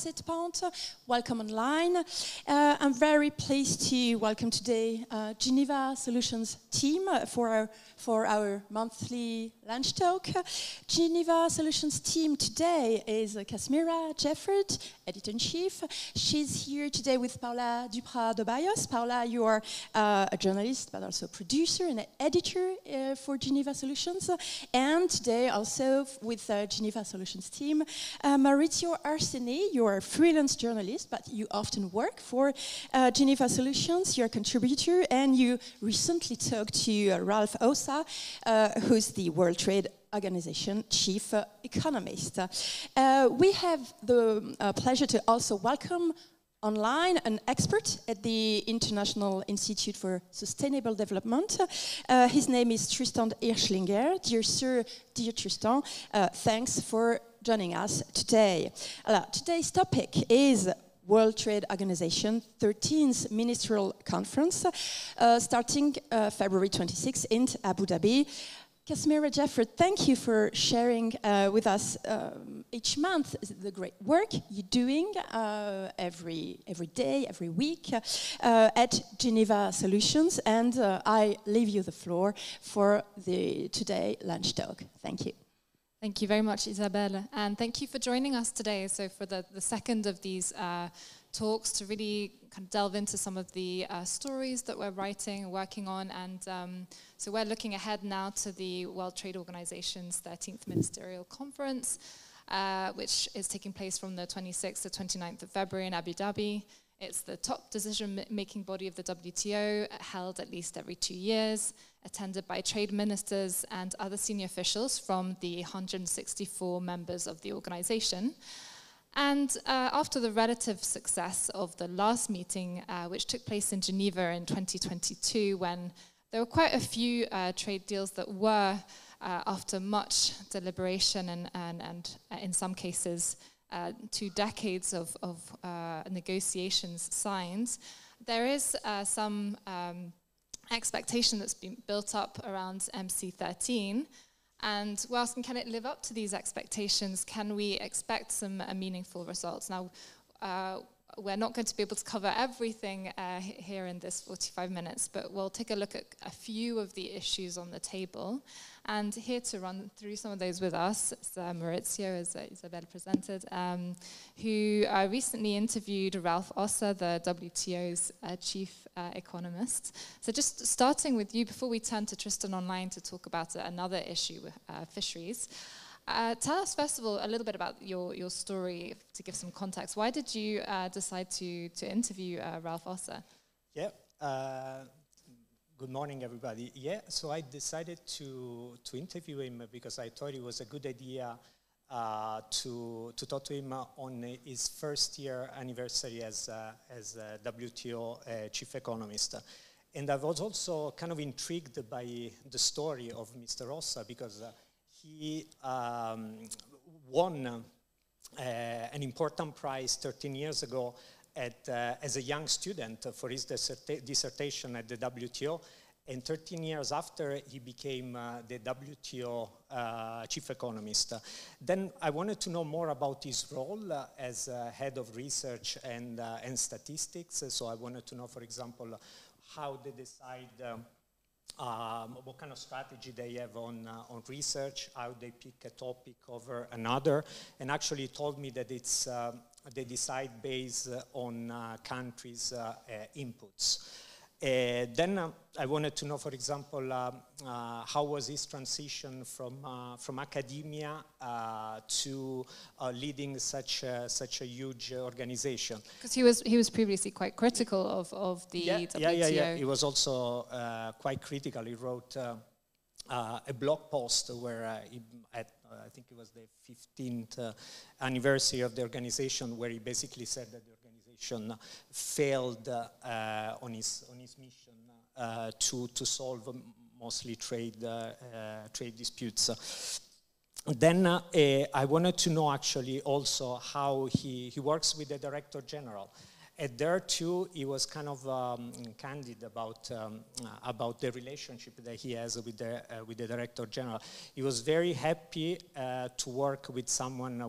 cette point. Welcome online. I'm very pleased to welcome today Geneva Solutions team for our monthly lunch talk. Geneva Solutions team today is Casimira Jefford, editor-in-chief. She's here today with Paula Duprat-Dobayos. Paula, you are a journalist, but also a producer and an editor for Geneva Solutions. And today also with Geneva Solutions team, Maurizio Arseni, you're a freelance journalist, but you often work for Geneva Solutions. You're a contributor, and you recently talked to Ralph Ossa, who's the World Trade Organization chief economist. We have the pleasure to also welcome online an expert at the International Institute for Sustainable Development. His name is Tristan Hirschlinger. Dear sir, dear Tristan, thanks for joining us today. Today's topic is World Trade Organization 13th Ministerial Conference, starting February 26 in Abu Dhabi. Casimira Jefford, thank you for sharing with us each month the great work you're doing every day, every week at Geneva Solutions. And I leave you the floor for the today lunch talk. Thank you. Thank you very much, Isabelle. And thank you for joining us today. So for the second of these talks to really kind of delve into some of the stories that we're writing and working on. And so we're looking ahead now to the World Trade Organization's 13th Ministerial Conference, which is taking place from the 26th to 29th of February in Abu Dhabi. It's the top decision-making body of the WTO, held at least every 2 years, attended by trade ministers and other senior officials from the 164 members of the organization. And after the relative success of the last meeting, which took place in Geneva in 2022, when there were quite a few trade deals that were, after much deliberation and in some cases, 2 decades of negotiations signed, there is some expectation that's been built up around MC13. And we're asking, can it live up to these expectations? Can we expect some meaningful results? Now, we're not going to be able to cover everything here in this 45 minutes, but we'll take a look at a few of the issues on the table. And here to run through some of those with us is Maurizio, as Isabelle presented, who recently interviewed Ralph Ossa, the WTO's chief economist. So just starting with you, before we turn to Tristan online to talk about another issue, fisheries, tell us, first of all, a little bit about your story, to give some context. Why did you decide to interview Ralph Ossa? Yeah, good morning, everybody. Yeah, so I decided to interview him because I thought it was a good idea to talk to him on his first year anniversary as WTO chief economist. And I was also kind of intrigued by the story of Mr. Ossa because he won an important prize 13 years ago as a young student for his dissertation at the WTO, and 13 years after he became the WTO chief economist. Then I wanted to know more about his role as head of research and statistics. So I wanted to know, for example, how they decide what kind of strategy they have on research, how they pick a topic over another, and actually told me that it's they decide based on countries' inputs. Then I wanted to know, for example, how was his transition from academia to leading such a huge organization? Because he was previously quite critical of the WTO. Yeah. He was also quite critical. He wrote a blog post where I think it was the 15th anniversary of the organization, where he basically said that the organization failed on his mission to solve mostly trade disputes. Then I wanted to know actually also how he works with the Director General. And there too, he was kind of candid about the relationship that he has with the Director General. He was very happy to work with someone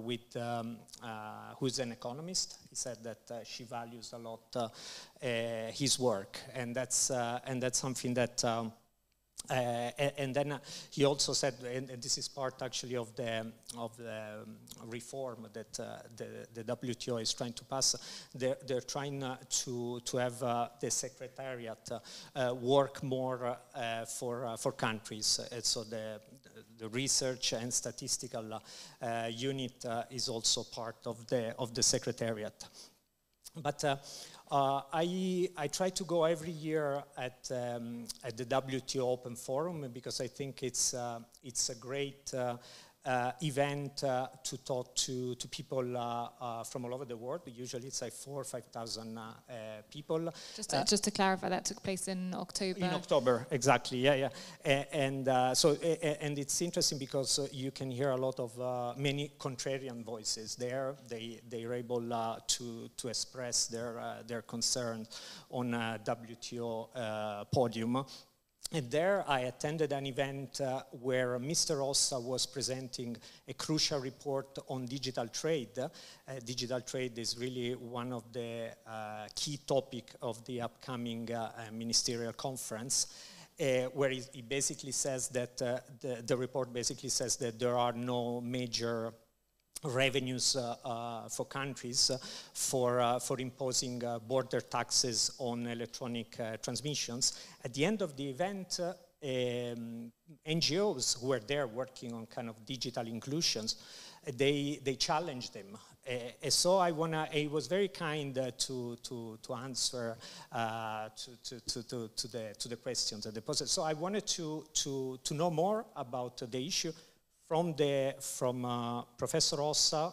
who's an economist. He said that she values a lot his work, and that's something that. And then he also said, and this is part actually of the reform that the WTO is trying to pass. They're trying to have the secretariat work more for countries. And so the research and statistical unit is also part of the secretariat. But I try to go every year at the WTO Open Forum because I think it's a great event to talk to people from all over the world. Usually it's like 4,000 or 5,000 people. Just to clarify, that took place in October. In October, exactly. Yeah. And it's interesting because you can hear a lot of many contrarian voices there. They're able to express their concern on WTO podium. And there I attended an event where Mr. Rossa was presenting a crucial report on digital trade. Digital trade is really one of the key topics of the upcoming Ministerial Conference, where he basically says that, the report basically says that there are no major revenues for countries for imposing border taxes on electronic transmissions. At the end of the event, NGOs who were there working on kind of digital inclusions, they challenged them. So I was very kind to answer to the questions that they posed. So I wanted to know more about the issue from Professor Rossa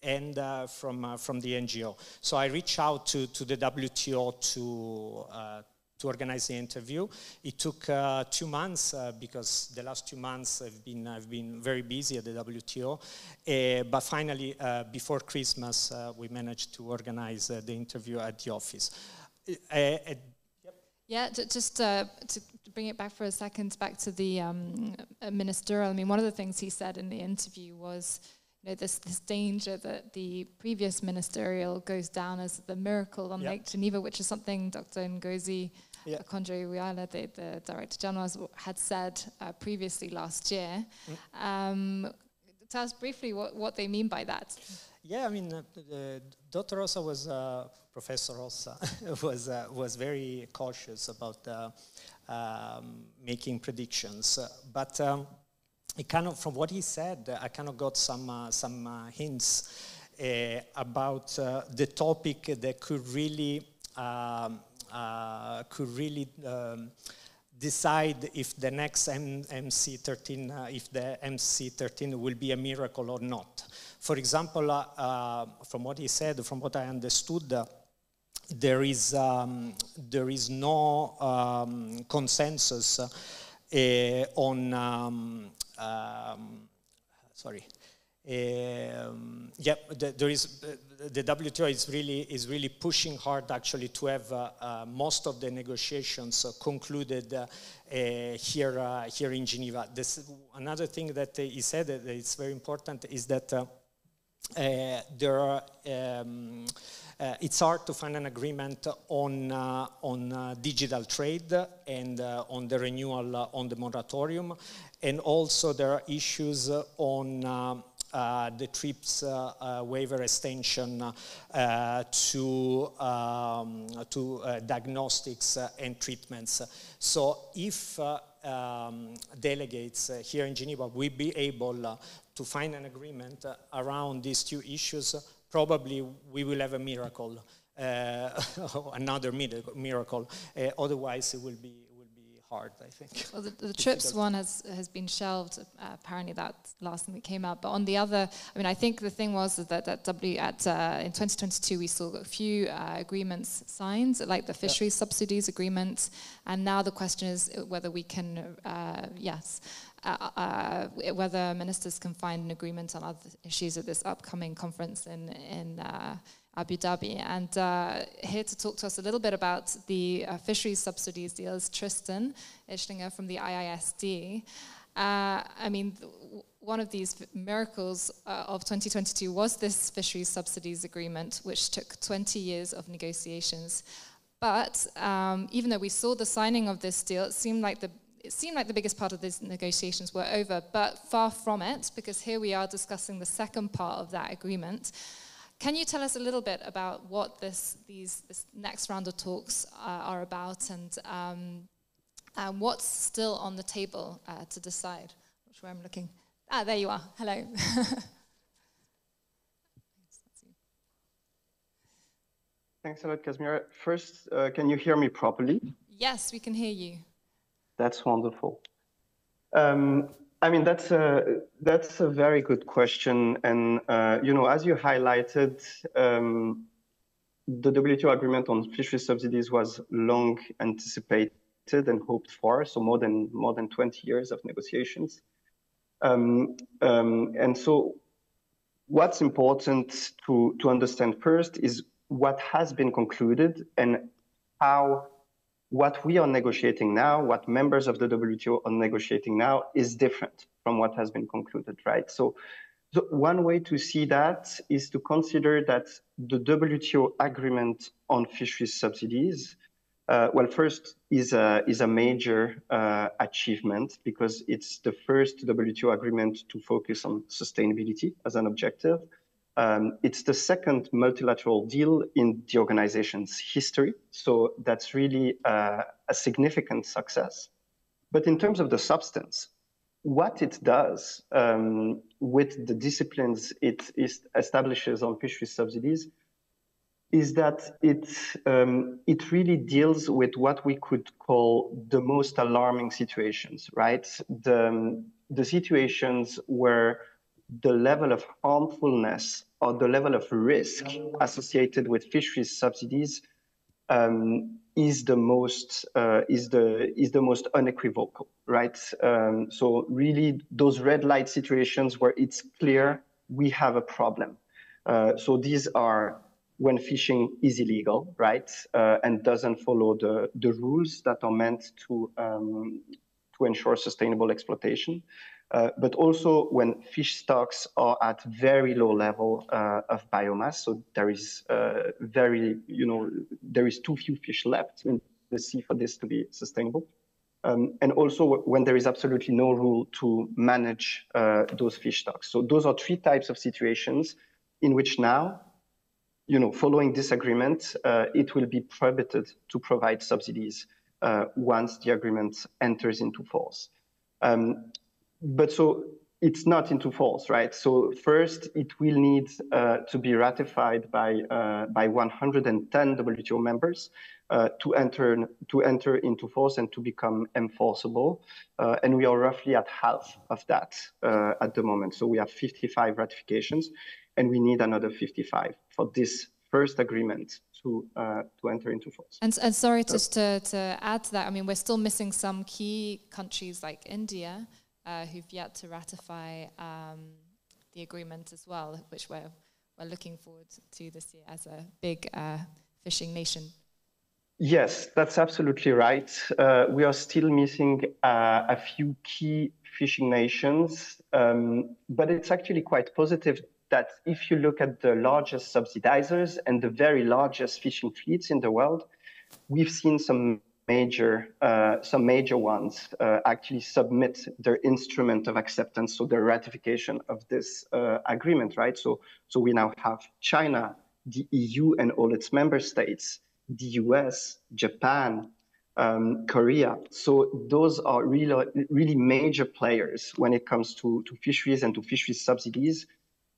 and from the NGO. So I reached out to the WTO to organize the interview. It took 2 months because the last 2 months I've been very busy at the WTO. But finally, before Christmas, we managed to organize the interview at the office. Yeah, just to bring it back for a second, back to the ministerial. I mean, one of the things he said in the interview was, this danger that the previous ministerial goes down as the miracle on Lake Geneva, which is something Dr. Ngozi Okonjo-Iweala, the Director General, had said previously last year. Tell us briefly what they mean by that. Yeah, I mean, Dr. Rossa Professor Rossa was very cautious about making predictions, but it kind of, from what he said, I kind of got some hints about the topic that could really decide if the next MC13, if the MC13 will be a miracle or not. For example, from what he said, from what I understood, there is no consensus on there is the WTO is really pushing hard actually to have most of the negotiations concluded here in Geneva. Another thing that he said that is very important is that it's hard to find an agreement on digital trade and on the renewal on the moratorium, and also there are issues on the TRIPS waiver extension to diagnostics and treatments. So if delegates here in Geneva will be able to find an agreement around these two issues, probably we will have a miracle, another miracle. Otherwise, it will be hard, I think. Well, the TRIPS one has been shelved. Apparently, that's the last thing that came out. But on the other, I mean, I think the thing was that in 2022 we saw a few agreements signed, like the fisheries subsidies agreement, and now the question is whether we can whether ministers can find an agreement on other issues at this upcoming conference in Abu Dhabi. And here to talk to us a little bit about the fisheries subsidies deal is Tristan Ischlinger from the IISD. I mean, one of these miracles of 2022 was this fisheries subsidies agreement, which took 20 years of negotiations. But even though we saw the signing of this deal, it seemed like the biggest part of these negotiations were over, but far from it, because here we are discussing the second part of that agreement. Can you tell us a little bit about what this next round of talks are about, and what's still on the table to decide? Which way I'm looking. Ah, there you are. Hello. Thanks a lot, Kazmira. First, can you hear me properly? Yes, we can hear you. That's wonderful. I mean, that's a very good question, and as you highlighted, the WTO agreement on fisheries subsidies was long anticipated and hoped for, so more than 20 years of negotiations, and so what's important to understand first is what has been concluded and how what we are negotiating now, what members of the WTO are negotiating now, is different from what has been concluded, right? So one way to see that is to consider that the WTO agreement on fisheries subsidies, first is a major achievement, because it's the first WTO agreement to focus on sustainability as an objective. It's the second multilateral deal in the organization's history, so that's really a significant success. But in terms of the substance, what it does with the disciplines it establishes on fisheries subsidies is that it really deals with what we could call the most alarming situations, right? The situations where the level of harmfulness or the level of risk associated with fisheries subsidies is the most unequivocal, right? So really, those red light situations where it's clear we have a problem. So these are when fishing is illegal, right, and doesn't follow the rules that are meant to ensure sustainable exploitation. But also when fish stocks are at very low level of biomass, so there is there is too few fish left in the sea for this to be sustainable, and also when there is absolutely no rule to manage those fish stocks. So those are three types of situations in which now, following this agreement, it will be prohibited to provide subsidies once the agreement enters into force. But so it's not into force, right? So first, it will need to be ratified by 110 WTO members to enter into force and to become enforceable. And we are roughly at half of that at the moment. So we have 55 ratifications, and we need another 55 for this first agreement to enter into force. And sorry, just to add to that, I mean, we're still missing some key countries like India, who've yet to ratify the agreement as well, which we're looking forward to this year as a big fishing nation. Yes, that's absolutely right. We are still missing a few key fishing nations, but it's actually quite positive that if you look at the largest subsidizers and the very largest fishing fleets in the world, we've seen some major ones actually submit their instrument of acceptance, so their ratification of this agreement, right? So we now have China, the EU and all its member states, the US, Japan, Korea. So those are really major players when it comes to fisheries and to fisheries subsidies.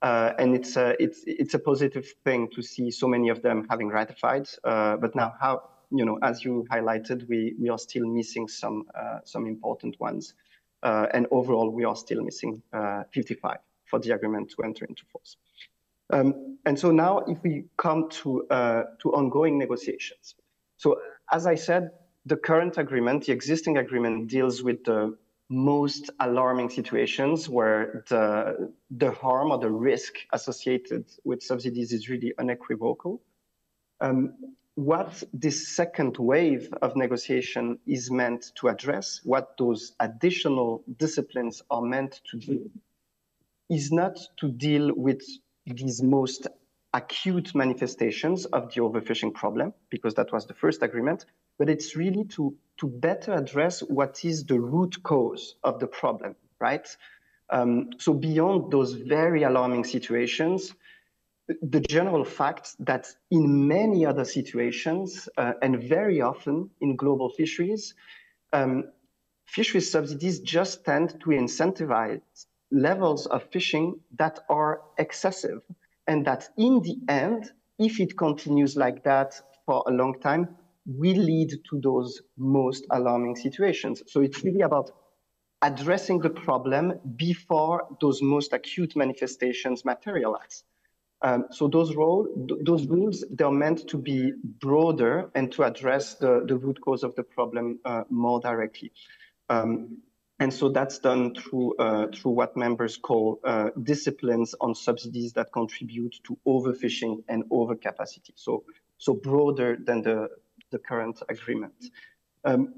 And it's a positive thing to see so many of them having ratified. But now, as you highlighted, we are still missing some important ones, and overall we are still missing 55 for the agreement to enter into force. And so now, if we come to ongoing negotiations, so as I said, the current agreement, the existing agreement, deals with the most alarming situations where the harm or the risk associated with subsidies is really unequivocal. What this second wave of negotiation is meant to address, what those additional disciplines are meant to do, is not to deal with these most acute manifestations of the overfishing problem, because that was the first agreement, but it's really to better address what is the root cause of the problem, right? So beyond those very alarming situations, the general fact that in many other situations, and very often in global fisheries, fisheries subsidies just tend to incentivize levels of fishing that are excessive, and that in the end, if it continues like that for a long time, will lead to those most alarming situations. So it's really about addressing the problem before those most acute manifestations materialize. So those rules, they're meant to be broader and to address the root cause of the problem more directly. And so that's done through what members call disciplines on subsidies that contribute to overfishing and overcapacity. So broader than the current agreement. So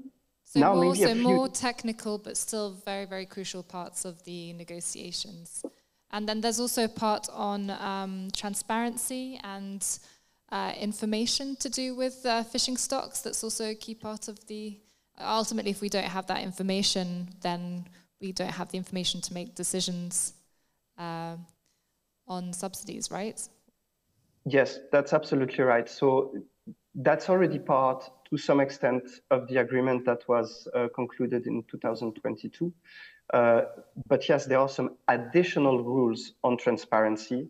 now more technical, but still very, very crucial parts of the negotiations. And then there's also a part on transparency and information to do with fishing stocks. That's also a key part of the... Ultimately, if we don't have that information, then we don't have the information to make decisions on subsidies, right? Yes, that's absolutely right. So that's already part, to some extent, of the agreement that was concluded in 2022. But yes, there are some additional rules on transparency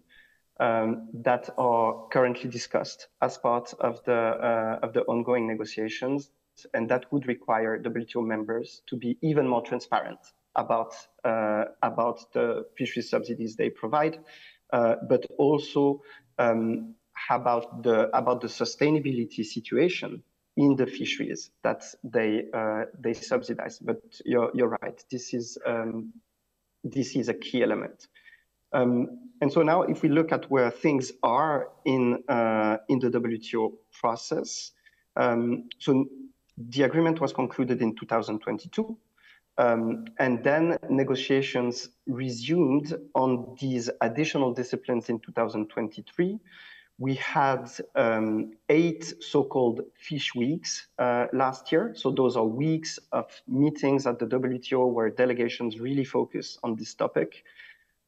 that are currently discussed as part of the ongoing negotiations, and that would require WTO members to be even more transparent about the fisheries subsidies they provide, but also about the sustainability situation in the fisheries that they subsidize. But you're right. This is a key element. And so now, if we look at where things are in the WTO process, so the agreement was concluded in 2022, and then negotiations resumed on these additional disciplines in 2023. We had 8 so-called fish weeks last year. So those are weeks of meetings at the WTO where delegations really focus on this topic.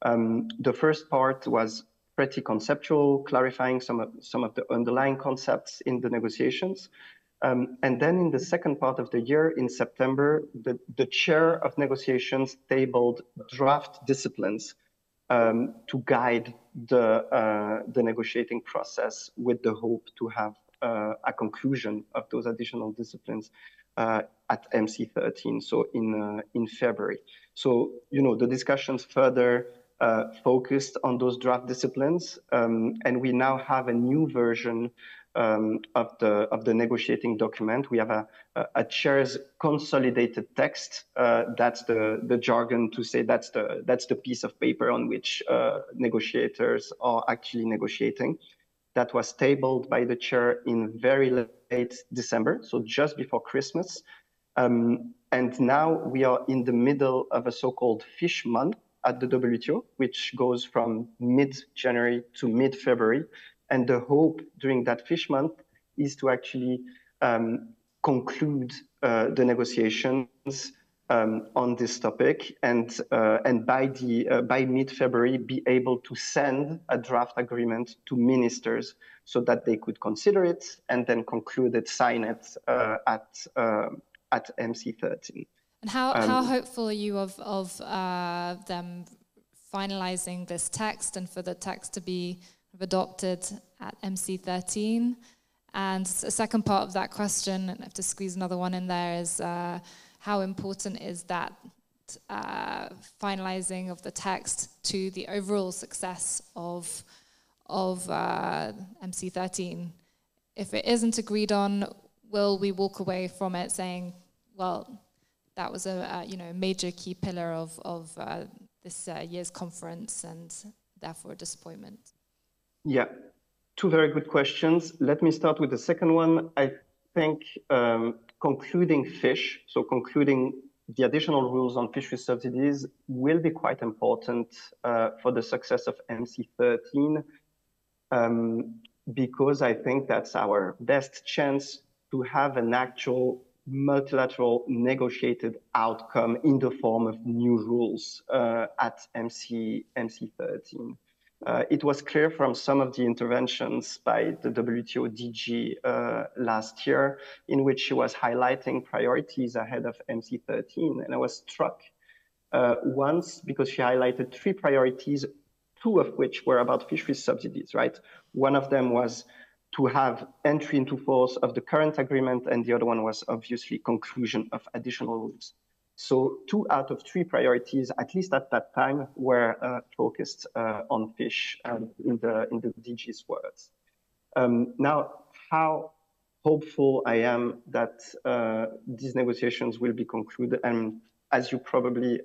The first part was pretty conceptual, clarifying some of the underlying concepts in the negotiations. And then in the second part of the year, in September, the chair of negotiations tabled draft disciplines to guide the negotiating process, with the hope to have a conclusion of those additional disciplines at MC13, so in February. So, the discussions further focused on those draft disciplines, and we now have a new version of the negotiating document. We have a chair's consolidated text. That's the jargon to say that's the piece of paper on which negotiators are actually negotiating. That was tabled by the chair in very late December, so just before Christmas. And now we are in the middle of a so-called fish month at the WTO, which goes from mid-January to mid-February. And the hope during that fish month is to actually conclude the negotiations on this topic, and by mid-February be able to send a draft agreement to ministers so that they could consider it and then conclude it, sign it at MC13. And how hopeful are you of them finalizing this text and for the text to be adopted at MC13? And the second part of that question, and I have to squeeze another one in there, is how important is that finalizing of the text to the overall success of MC13? If it isn't agreed on, will we walk away from it saying, well, that was a major key pillar of this year's conference, and therefore a disappointment? Yeah, two very good questions. Let me start with the second one. I think concluding fish, so concluding the additional rules on fishery subsidies, will be quite important for the success of MC13, because I think that's our best chance to have an actual multilateral negotiated outcome in the form of new rules at MC13. It was clear from some of the interventions by the WTO DG last year, in which she was highlighting priorities ahead of MC13. And I was struck once because she highlighted three priorities, two of which were about fisheries subsidies, right? One of them was to have entry into force of the current agreement, and the other one was obviously conclusion of additional rules. So 2 out of 3 priorities, at least at that time, were focused on fish in the DG's words. Now, how hopeful I am that these negotiations will be concluded, and as you probably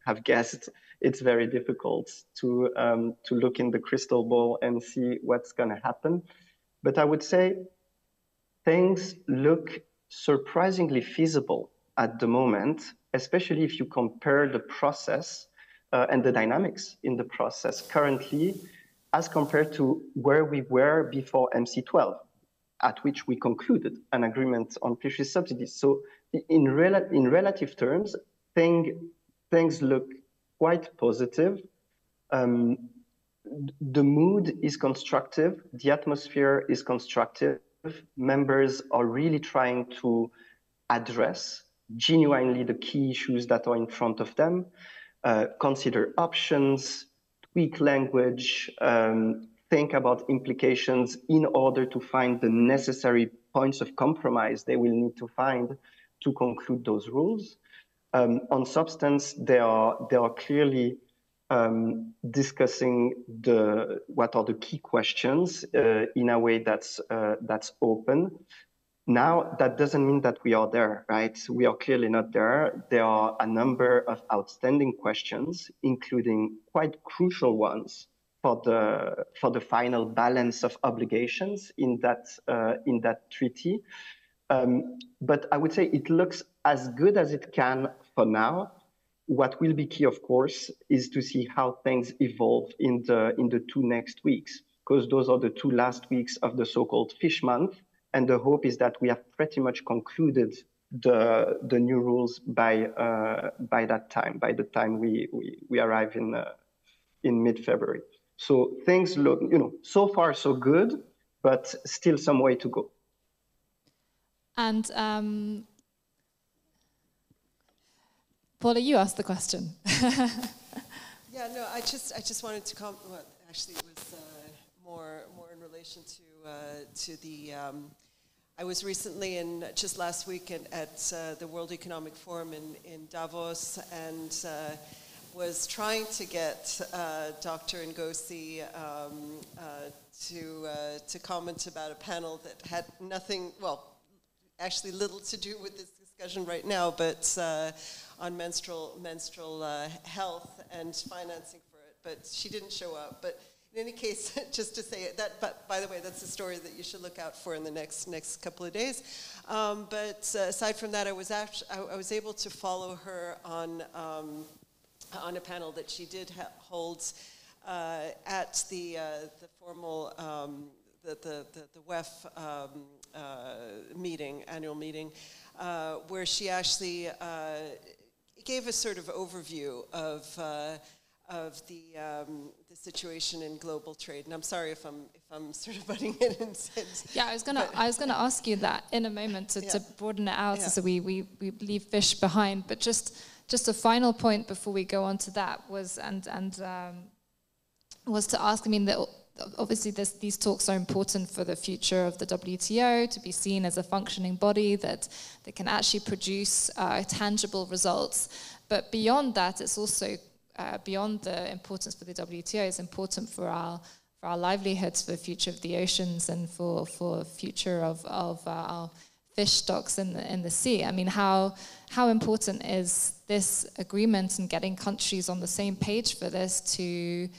have guessed, it's very difficult to look in the crystal ball and see what's going to happen. But I would say things look surprisingly feasible at the moment, especially if you compare the process and the dynamics in the process currently as compared to where we were before MC12, at which we concluded an agreement on fisheries subsidies. So in relative terms, things look quite positive. The mood is constructive, the atmosphere is constructive. Members are really trying to address genuinely the key issues that are in front of them, consider options, tweak language, think about implications in order to find the necessary points of compromise they will need to find to conclude those rules. On substance, they are clearly discussing what are the key questions in a way that's open. Now, that doesn't mean that we are there, right? We are clearly not there. There are a number of outstanding questions, including quite crucial ones for the final balance of obligations in that treaty. But I would say it looks as good as it can for now. What will be key, of course, is to see how things evolve in the 2 next weeks, because those are the 2 last weeks of the so-called fish month. And the hope is that we have pretty much concluded the new rules by that time, by the time we arrive in mid-February. So things look, so far so good, but still some way to go. And Paula, you asked the question. Yeah, no, I just wanted to comment. Well, actually, it was more in relation to the. I was recently just last week at the World Economic Forum in Davos, and was trying to get Dr. Ngozi to comment about a panel that had nothing, well, actually little to do with this discussion right now, but on menstrual health and financing for it. But she didn't show up. But in any case, just to say that, but by the way, that's a story that you should look out for in the next couple of days. But aside from that, I was able to follow her on a panel that she did hold at the formal the WEF meeting, annual meeting, where she actually gave a sort of overview of the situation in global trade. And I'm sorry if I'm sort of butting in. Yeah, I was gonna ask you that in a moment to broaden it out, so we leave fish behind. But just a final point before we go on to that was to ask. I mean, obviously these talks are important for the future of the WTO, to be seen as a functioning body that can actually produce tangible results. But beyond that, it's also beyond the importance for the WTO, it's important for our livelihoods, for the future of the oceans, and for future of our fish stocks in the sea. I mean, how important is this agreement and getting countries on the same page for this to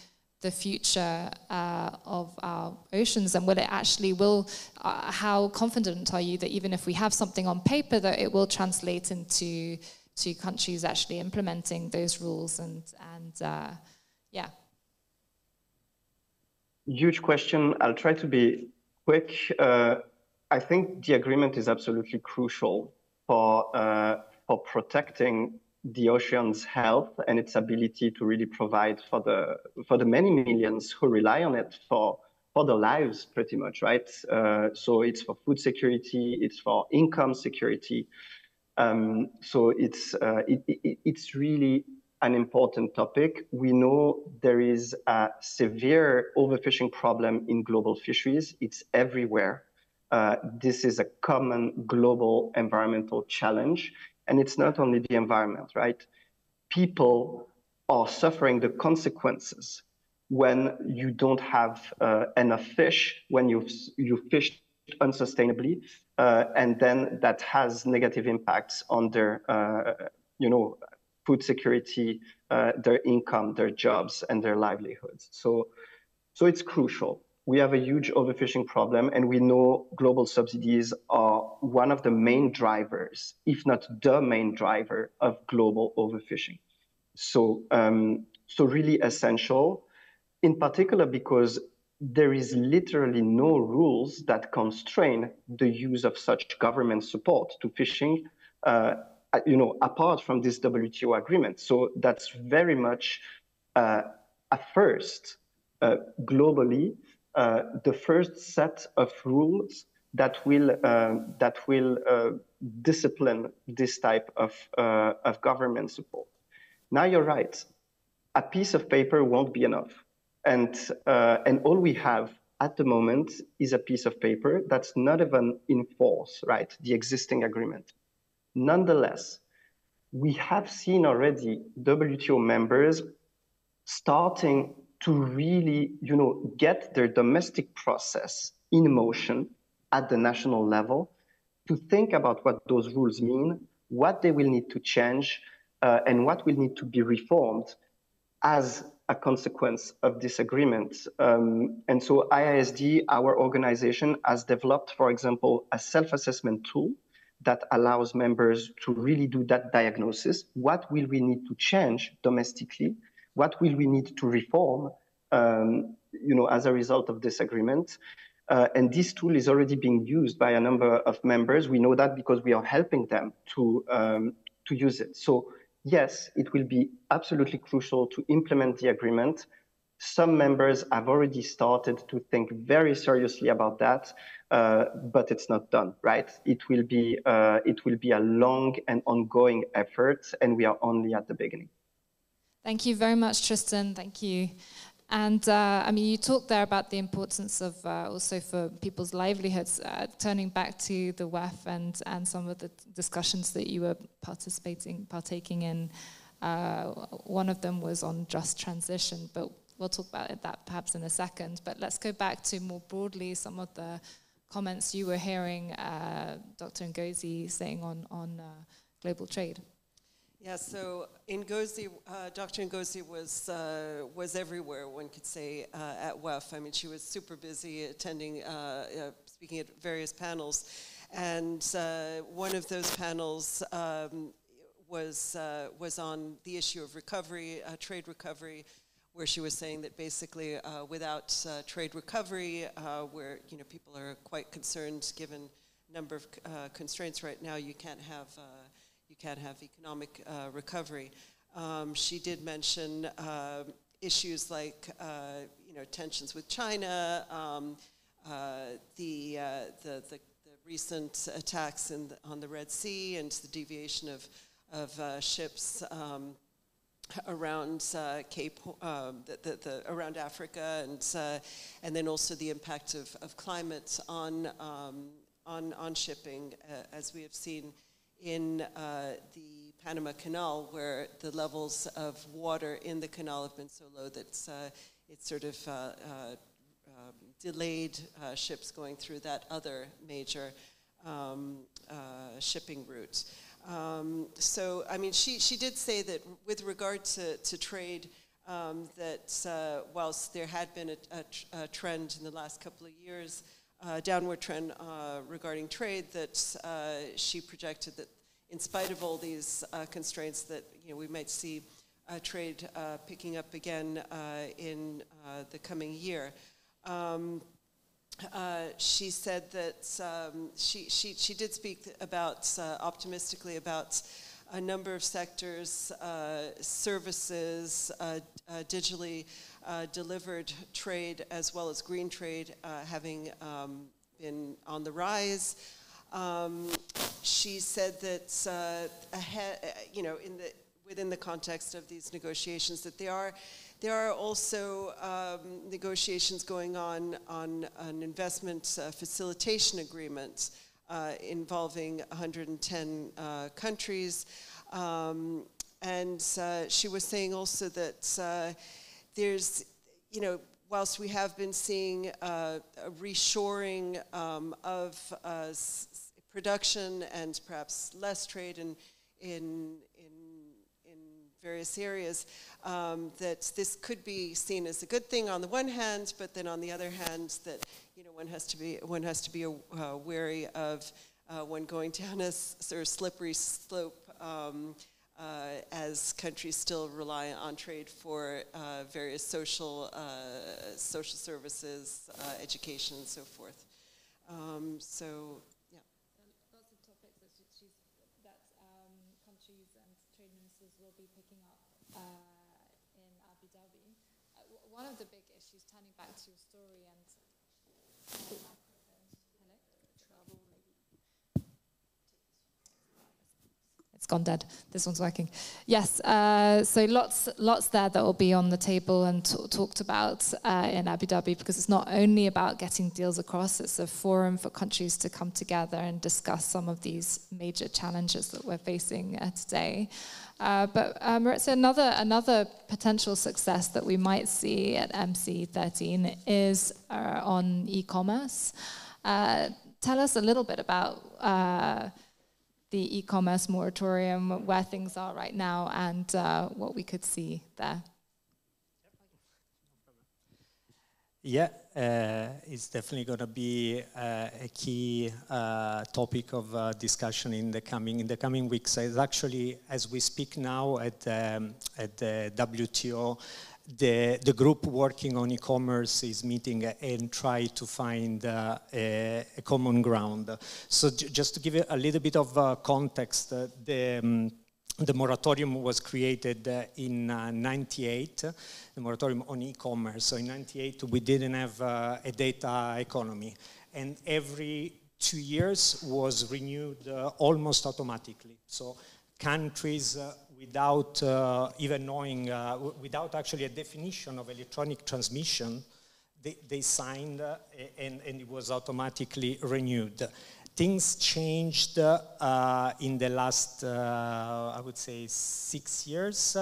the future of our oceans, and how confident are you that even if we have something on paper, that it will translate into countries actually implementing those rules and yeah. Huge question. I'll try to be quick. I think the agreement is absolutely crucial for protecting the ocean's health and its ability to really provide for the many millions who rely on it for their lives, pretty much, right? So it's for food security, it's for income security. So it's really an important topic. We know there is a severe overfishing problem in global fisheries. It's everywhere. This is a common global environmental challenge. And it's not only the environment, right? People are suffering the consequences when you don't have enough fish, when you fish unsustainably, and then that has negative impacts on their, food security, their income, their jobs, and their livelihoods. So it's crucial. We have a huge overfishing problem, and we know global subsidies are one of the main drivers, if not the main driver, of global overfishing. So really essential, in particular because there is literally no rules that constrain the use of such government support to fishing, apart from this WTO agreement. So that's very much a first globally, the first set of rules that will discipline this type of government support. Now you're right, a piece of paper won't be enough. And all we have at the moment is a piece of paper that's not even in force, right? The existing agreement. Nonetheless, we have seen already WTO members starting to really, get their domestic process in motion at the national level to think about what those rules mean, what they will need to change, and what will need to be reformed as a consequence of this agreement. And so IISD, our organization, has developed, for example, a self-assessment tool that allows members to really do that diagnosis. What will we need to change domestically? What will we need to reform, as a result of this agreement? And this tool is already being used by a number of members. We know that because we are helping them to use it. So yes, it will be absolutely crucial to implement the agreement. Some members have already started to think very seriously about that, but it's not done, right? It will be a long and ongoing effort, and we are only at the beginning. Thank you very much, Tristan. Thank you. And you talked there about the importance of also for people's livelihoods. Turning back to the WEF and some of the discussions that you were partaking in, one of them was on just transition, but we'll talk about that perhaps in a second. But let's go back to more broadly some of the comments you were hearing Dr. Ngozi saying on global trade. Yeah, so Dr. Ngozi was everywhere, one could say, at WEF. I mean, she was super busy attending, speaking at various panels. And one of those panels was on the issue of recovery, trade recovery, where she was saying that basically without trade recovery, where people are quite concerned given number of constraints right now, you can't have economic recovery. She did mention issues like tensions with China, the recent attacks on the Red Sea, and the deviation of ships around around Africa, and then also the impact of climate on shipping, as we have seen in the Panama Canal, where the levels of water in the canal have been so low that it's sort of delayed ships going through that other major shipping route. So, I mean, she did say that with regard to trade, that whilst there had been a trend in the last couple of years, downward trend regarding trade, that she projected that in spite of all these constraints that we might see trade picking up again in the coming year. She said that she did speak about optimistically about a number of sectors, services, digitally delivered trade, as well as green trade, having been on the rise. She said that within the context of these negotiations, that there are also negotiations going on an investment facilitation agreement involving 110 countries. And she was saying also that there's, whilst we have been seeing a reshoring of production and perhaps less trade in various areas, that this could be seen as a good thing on the one hand, but then on the other hand, that one has to be wary of when going down a sort of slippery slope, as countries still rely on trade for various social services, education, and so forth. So, yeah. Lots of topics that countries and trade ministers will be picking up in Abu Dhabi. One of the big issues, turning back to your story and it's gone dead. This one's working. Yes, so lots there that will be on the table and talked about in Abu Dhabi, because it's not only about getting deals across, it's a forum for countries to come together and discuss some of these major challenges that we're facing today. But Maritza, another potential success that we might see at MC13 is on e-commerce. Tell us a little bit about the e-commerce moratorium, where things are right now, and what we could see there. Yeah, it's definitely going to be a key topic of discussion in the coming weeks. It's actually, as we speak now at the WTO, the group working on e-commerce is meeting and try to find a common ground. So just to give you a little bit of context, the moratorium was created in 98, the moratorium on e-commerce. So in 98, we didn't have a data economy. And every 2 years was renewed almost automatically. So countries without even knowing, without actually a definition of electronic transmission, they signed and it was automatically renewed. Things changed in the last, I would say, 6 years.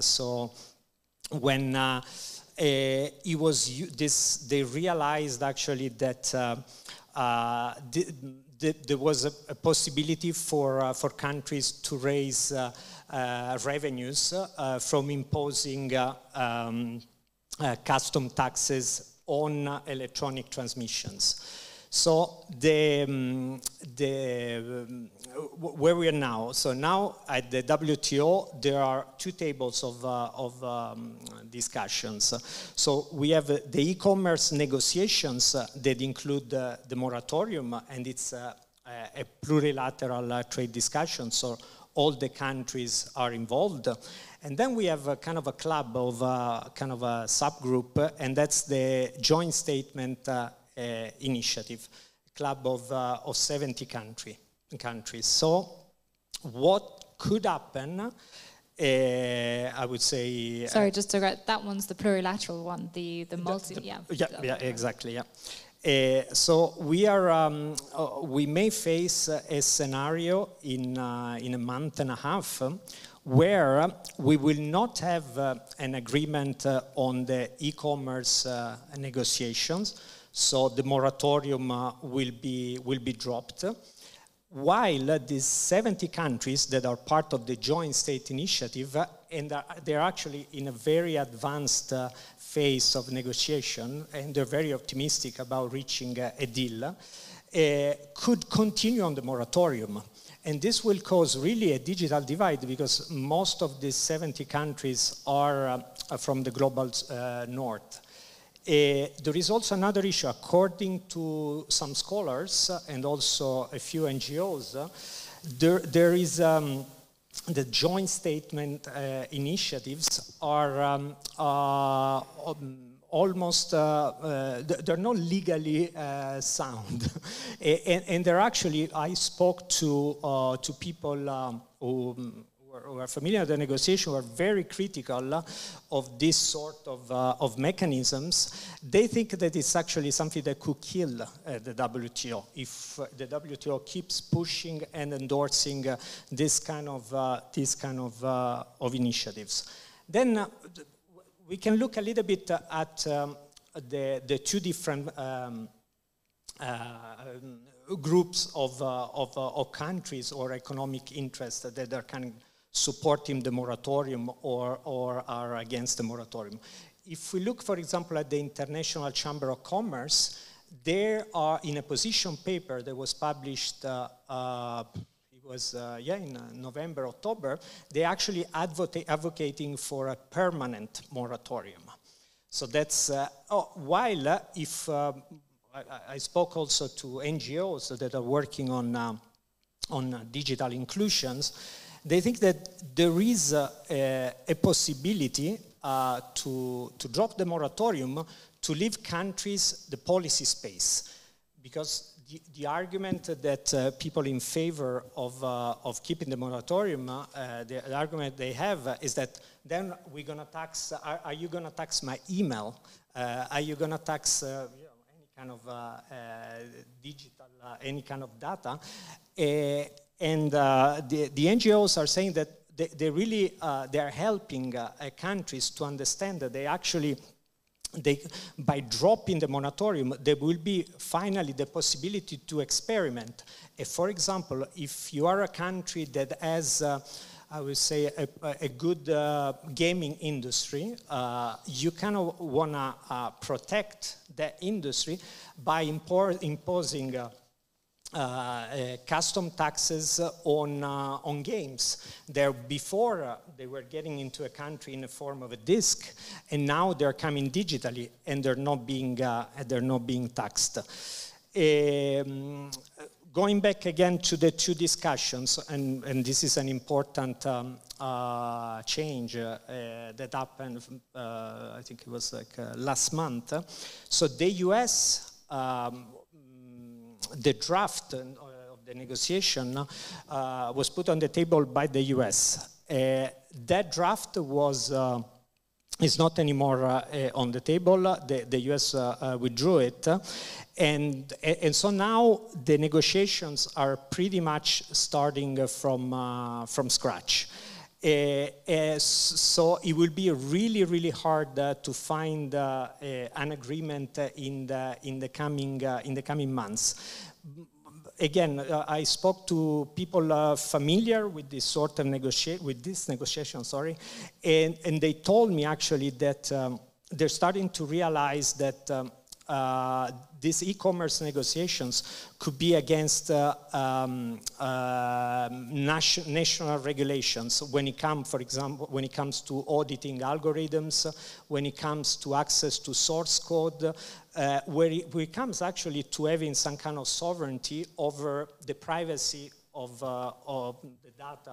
So when it was they realized actually that there was a possibility for countries to raise revenues from imposing custom taxes on electronic transmissions. So where we are now. So now at the WTO there are 2 tables of discussions. So we have the e-commerce negotiations that include the moratorium, and it's a plurilateral trade discussion. So all the countries are involved. And then we have a kind of a club of kind of a subgroup, and that's the joint statement initiative, club of 70 countries. So what could happen, I would say... Sorry, just to correct, that one's the plurilateral one, the multi... Yeah, exactly, yeah. So we may face a scenario in a month and a half where we will not have an agreement on the e-commerce negotiations. So the moratorium will be dropped. While these 70 countries that are part of the Joint State Initiative, and they're actually in a very advanced phase of negotiation, and they're very optimistic about reaching a deal, could continue on the moratorium. And this will cause really a digital divide, because most of these 70 countries are from the global north. There is also another issue. According to some scholars and also a few NGOs, there is the joint statement initiatives are almost, they're not legally sound. And they're actually, I spoke to people who are familiar with the negotiation, who are very critical of this sort of mechanisms. They think that it's actually something that could kill the WTO if the WTO keeps pushing and endorsing this kind of initiatives. Then we can look a little bit at the two different groups of countries or economic interests that are kind of supporting the moratorium or are against the moratorium. If we look, for example, at the International Chamber of Commerce, they are in a position paper that was published, in November, October. They actually advocating for a permanent moratorium. So that's, while if, I spoke also to NGOs that are working on digital inclusions, they think that there is a possibility to drop the moratorium to leave countries the policy space, because the argument that people in favor of keeping the moratorium, the argument they have is that then we're going to tax. Are you going to tax my email? Are you going to tax any kind of digital, any kind of data? And the NGOs are saying that they really they are helping countries to understand that they actually, by dropping the moratorium, there will be finally the possibility to experiment. For example, if you are a country that has, I would say, a good gaming industry, you kind of want to protect that industry by imposing custom taxes on games. There before they were getting into a country in the form of a disc, and now they're coming digitally and they're not being taxed. Going back again to the two discussions, and this is an important change that happened. I think it was like last month. So the U.S. The draft of the negotiation was put on the table by the U.S. That draft is not anymore on the table. The U.S. withdrew it, and so now the negotiations are pretty much starting from scratch. So it will be really, really hard to find an agreement in the coming months. Again, I spoke to people familiar with this sort of negotiation, and they told me actually that they're starting to realize that these e-commerce negotiations could be against national regulations when it comes, for example, when it comes to auditing algorithms, when it comes to access to source code, where it comes actually to having some kind of sovereignty over the privacy of the data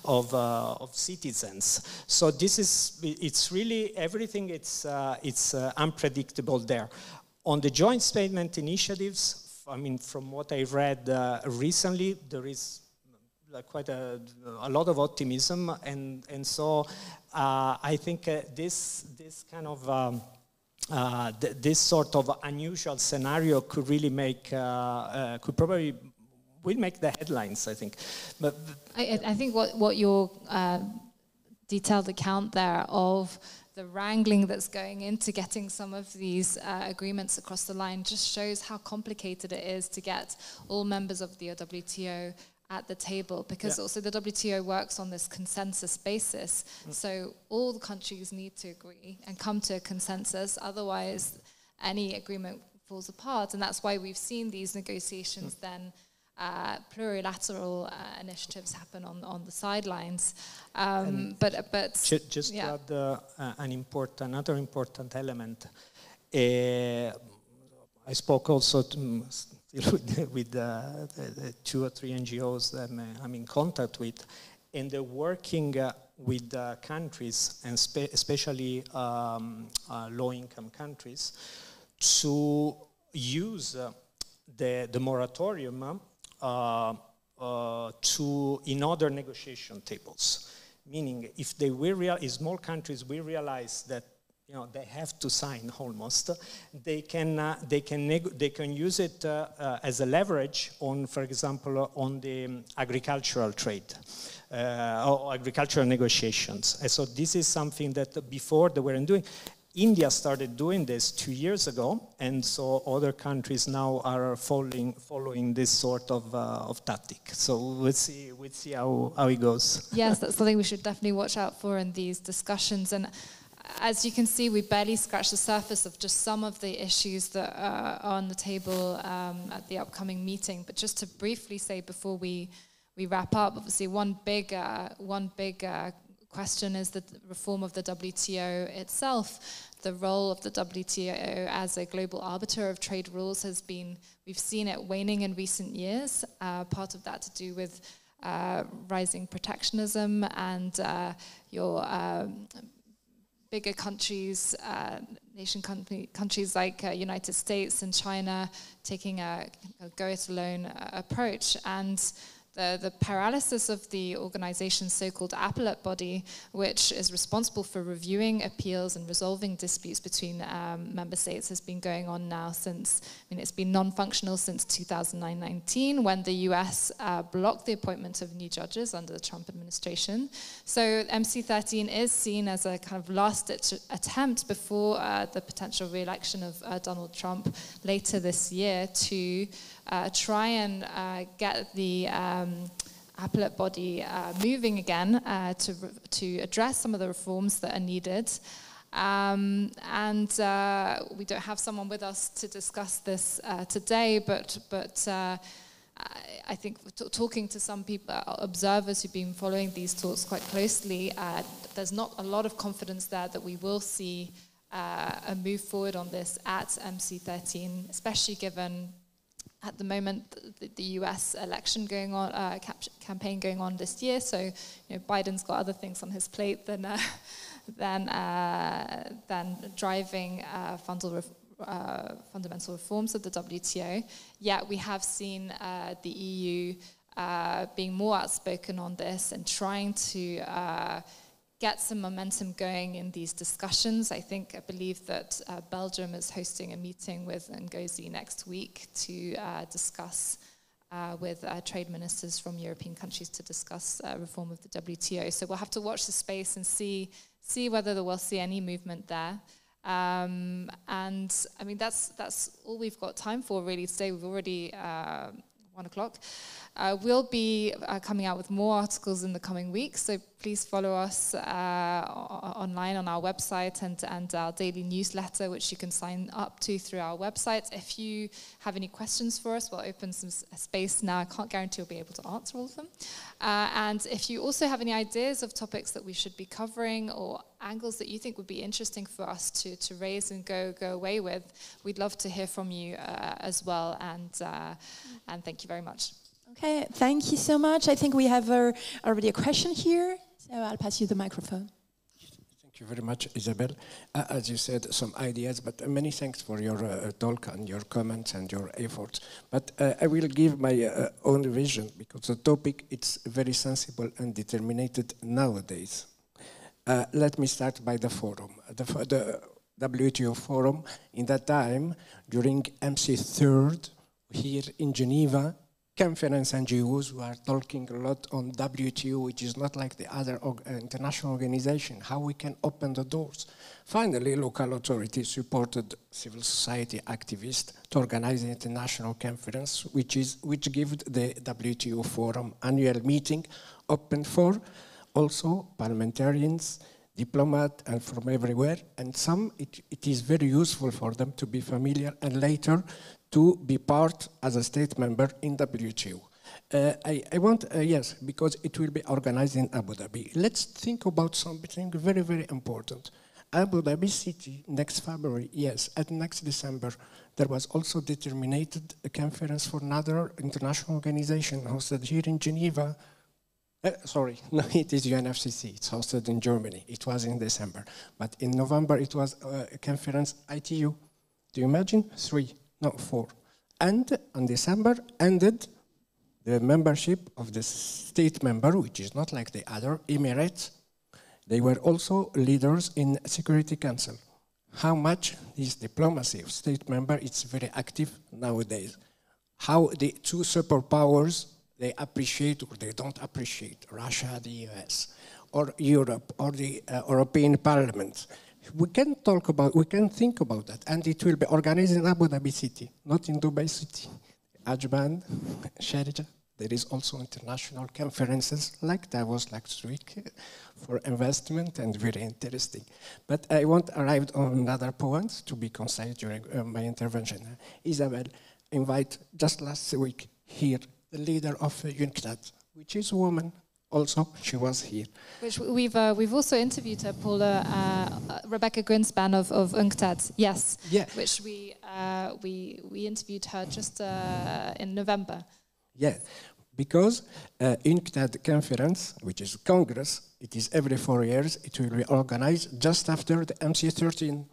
of citizens. So it's really everything. It's unpredictable there. On the joint statement initiatives, I mean, from what I read recently, there is quite a lot of optimism, and so I think this kind of this sort of unusual scenario could really make will make the headlines, I think. But I think what your detailed account there of the wrangling that's going into getting some of these agreements across the line just shows how complicated it is to get all members of the WTO at the table, because also the WTO works on this consensus basis. So all the countries need to agree and come to a consensus, otherwise any agreement falls apart. And that's why we've seen these negotiations then plurilateral initiatives happen on the sidelines, but just to add another important element. I spoke also with the 2 or 3 NGOs that I'm in contact with, and they're working with countries, and especially low-income countries, to use the moratorium in other negotiation tables. Meaning, if they if small countries will realize that they have to sign almost, they can use it as a leverage on, for example, on the agricultural trade or agricultural negotiations. And so this is something that before they weren't doing. India started doing this 2 years ago, and so other countries now are following this sort of tactic. So we'll see how it goes. Yes, that's something we should definitely watch out for in these discussions. And as you can see, we barely scratched the surface of just some of the issues that are on the table at the upcoming meeting. But just to briefly say before we wrap up, obviously one big question is the reform of the WTO itself. The role of the WTO as a global arbiter of trade rules we've seen it waning in recent years. Part of that to do with rising protectionism and your bigger countries, countries like United States and China taking a go-it-alone approach. And the paralysis of the organization's so-called appellate body, which is responsible for reviewing appeals and resolving disputes between member states, has been going on now since, it's been non-functional since 2019, when the US blocked the appointment of new judges under the Trump administration. So MC13 is seen as a kind of last-ditch attempt before the potential re-election of Donald Trump later this year to try and get the appellate body moving again to address some of the reforms that are needed. We don't have someone with us to discuss this today, but I think talking to some people, observers who've been following these talks quite closely, there's not a lot of confidence there that we will see a move forward on this at MC13, especially given at the moment the US election going on, campaign going on this year. So Biden's got other things on his plate than driving fundamental reforms of the WTO. Yet we have seen the EU being more outspoken on this and trying to get some momentum going in these discussions. I believe that Belgium is hosting a meeting with Ngozi next week to discuss with trade ministers from European countries to discuss reform of the WTO. So we'll have to watch the space and see whether we'll see any movement there. And that's all we've got time for really today. We've already 1 o'clock. We'll be coming out with more articles in the coming weeks, so please follow us online on our website and our daily newsletter, which you can sign up to through our website. If you have any questions for us, we'll open some space now. I can't guarantee we'll be able to answer all of them. And if you also have any ideas of topics that we should be covering or angles that you think would be interesting for us to raise and go away with, we'd love to hear from you as well. And thank you very much. Okay, thank you so much. I think we have already a question here, so I'll pass you the microphone. Thank you very much, Isabel. As you said, some ideas, but many thanks for your talk and your comments and your efforts. But I will give my own vision, because the topic it's very sensible and determined nowadays. Let me start by the forum. The WTO forum, in that time, during MC3rd, here in Geneva, conference NGOs who are talking a lot on WTO, which is not like the other international organization, how we can open the doors. Finally, local authorities supported civil society activists to organize an international conference, which gives the WTO Forum annual meeting open for also parliamentarians, diplomats, and from everywhere. And some, it is very useful for them to be familiar and later to be part as a state member in WTO. I want, yes, because it will be organized in Abu Dhabi. Let's think about something very, very important. Abu Dhabi city, next February, yes, and next December, there was also determined a conference for another international organization hosted here in Geneva. Sorry, no, it is UNFCCC, it's hosted in Germany. It was in December. But in November, it was a conference, ITU. Do you imagine? 3, no, 4. And on December ended the membership of the state member, which is not like the other Emirates. They were also leaders in Security Council. How much this diplomacy of state member is very active nowadays. How the two superpowers, they appreciate or they don't appreciate, Russia, the US, or Europe, or the European Parliament. We can talk about, we can think about that, and it will be organized in Abu Dhabi city, not in Dubai city. Ajman, Sharjah. There is also international conferences like Davos last week for investment and very interesting. But I won't arrive on another point to be concise during my intervention. Isabel invite just last week here the leader of UNCTAD, which is a woman. Also, she was here. Which we've also interviewed her, Paula, Rebecca Grinspan of UNCTAD, yes. Yeah. Which we interviewed her just in November. Yeah, because UNCTAD conference, which is Congress, it is every 4 years. It will be organized just after the MC13.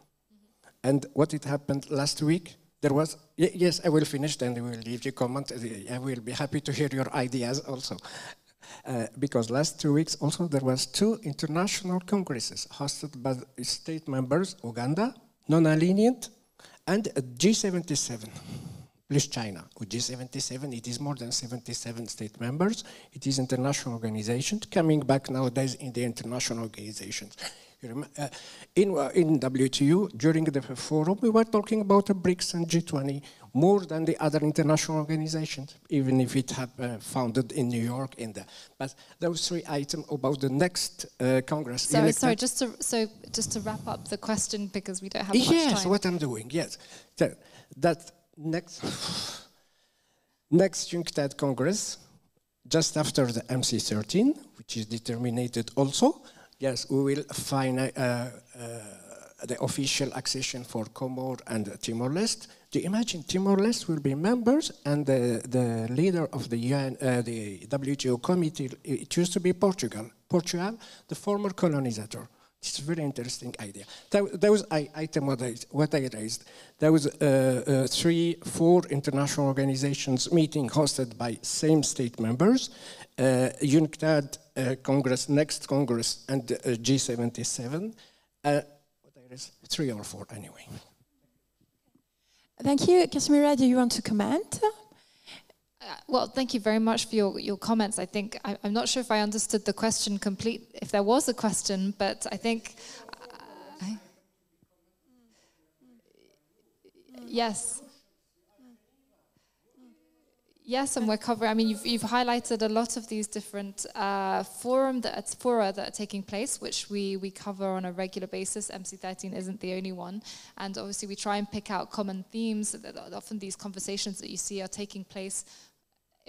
And what it happened last week, there was, yes, I will finish, then I will leave you comment. I will be happy to hear your ideas also. Because last 2 weeks also there was 2 international congresses hosted by state members, Uganda, non-aligned, and G77, plus China. With G77, it is more than 77 state members. It is international organizations coming back nowadays in the international organizations. In WTO, during the forum, we were talking about the BRICS and G20 more than the other international organizations, even if it have founded in New York. But those 3 items about the next Congress. Sorry, just to wrap up the question because we don't have much time. Yes, what I'm doing, yes. That next UNCTAD Congress, just after the MC13, which is determined also, yes, we will find the official accession for Comor and Timor-Leste. Do you imagine Timor-Leste will be members and the leader of the UN, the WTO committee, it used to be Portugal. Portugal, the former colonizer. It's a very interesting idea. That was item what I raised. There was 3, 4 international organizations meeting hosted by same state members, UNCTAD Congress, next Congress, and G77. What there is 3 or 4 anyway. Thank you. Casimira, do you want to comment? Well, thank you very much for your comments. I think, I'm not sure if I understood the question if there was a question, but I think, yes. Yes, and we're covering, I mean, you've highlighted a lot of these different fora that are taking place, which we cover on a regular basis. MC13 isn't the only one. And obviously we try and pick out common themes. Often these conversations that you see are taking place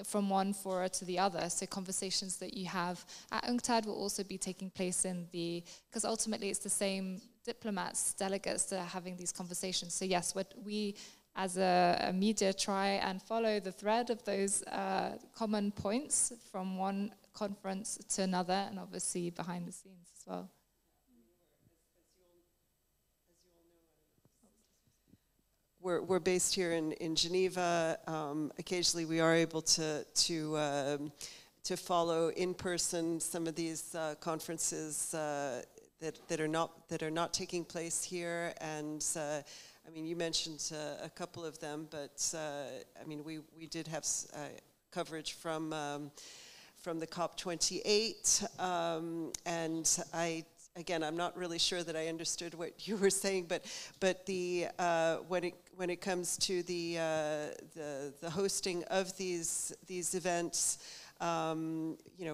from one fora to the other. So conversations that you have at UNCTAD will also be taking place because ultimately it's the same diplomats, delegates that are having these conversations. So yes, what we as a media try and follow the thread of those common points from one conference to another, and obviously behind the scenes as well. We're based here in Geneva. Occasionally, we are able to follow in person some of these conferences that are not taking place here. And I mean, you mentioned a couple of them, but I mean, we did have coverage from the COP28, and I'm not really sure that I understood what you were saying, but the when it comes to the hosting of these events,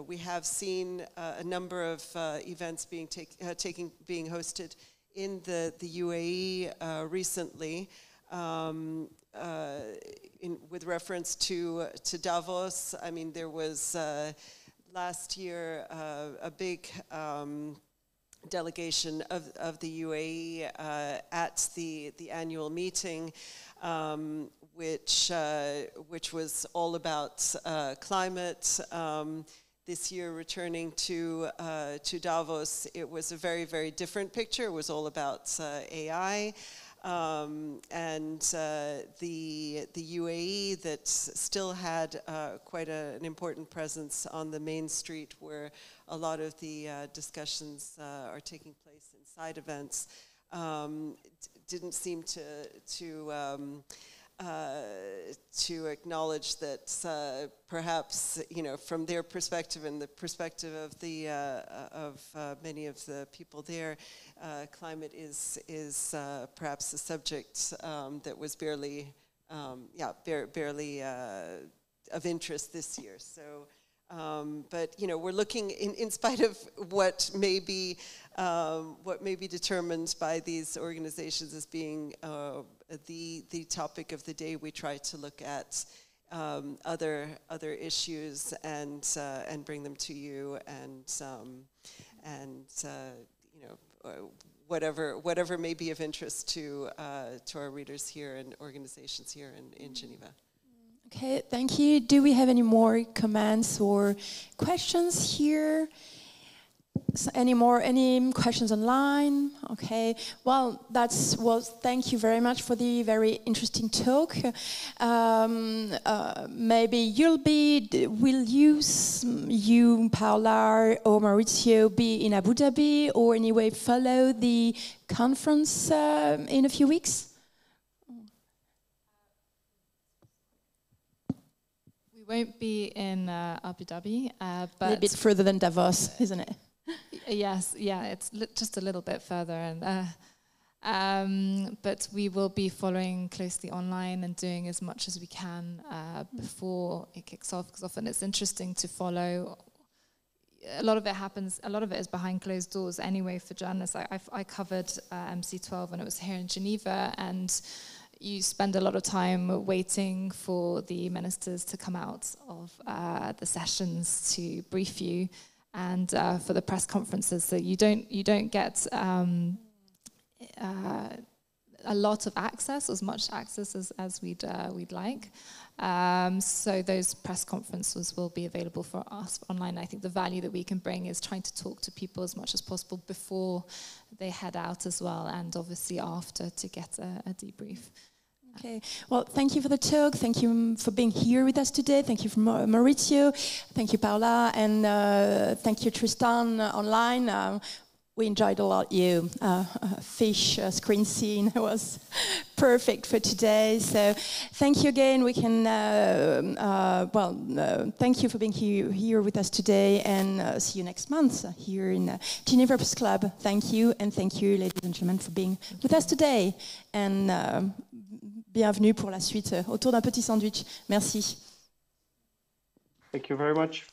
we have seen a number of events being hosted in the UAE recently. With reference to Davos, I mean, there was last year a big delegation of the UAE at the annual meeting, which was all about climate. This year, returning to Davos, it was a very, very different picture. It was all about AI. And the UAE that still had quite an important presence on the main street where a lot of the discussions are taking place inside events, didn't seem to acknowledge that perhaps, from their perspective and the perspective of the many of the people there, climate is perhaps a subject that was barely of interest this year. So, but we're looking, in spite of what may be determined by these organizations as being the topic of the day, we try to look at other issues and bring them to you, and whatever may be of interest to our readers here and organizations here in Geneva. Okay, thank you. Do we have any more comments or questions here? Any questions online? Okay, well, thank you very much for the very interesting talk. Maybe will you, Paola or Maurizio, be in Abu Dhabi or anyway follow the conference in a few weeks? We won't be in Abu Dhabi, but a little bit further than Davos, isn't it? Yes, yeah, it's just a little bit further, and but we will be following closely online and doing as much as we can before it kicks off, because often it's interesting to follow. A lot of it is behind closed doors anyway for journalists. I covered MC12 when it was here in Geneva, and you spend a lot of time waiting for the ministers to come out of the sessions to brief you, and for the press conferences, so you don't get a lot of access, as much access as we'd like. So those press conferences will be available for us online. I think the value that we can bring is trying to talk to people as much as possible before they head out as well, and obviously after, to get a debrief. Okay, well, thank you for the talk. Thank you for being here with us today. Thank you, Maurizio. Thank you, Paola, and thank you, Tristan, online. We enjoyed a lot you. Fish screen scene was perfect for today. So thank you again. We can, thank you for being here with us today, and see you next month here in Geneva Press Club. Thank you, and thank you, ladies and gentlemen, for being with us today. And bienvenue pour la suite autour d'un petit sandwich. Merci. Thank you very much.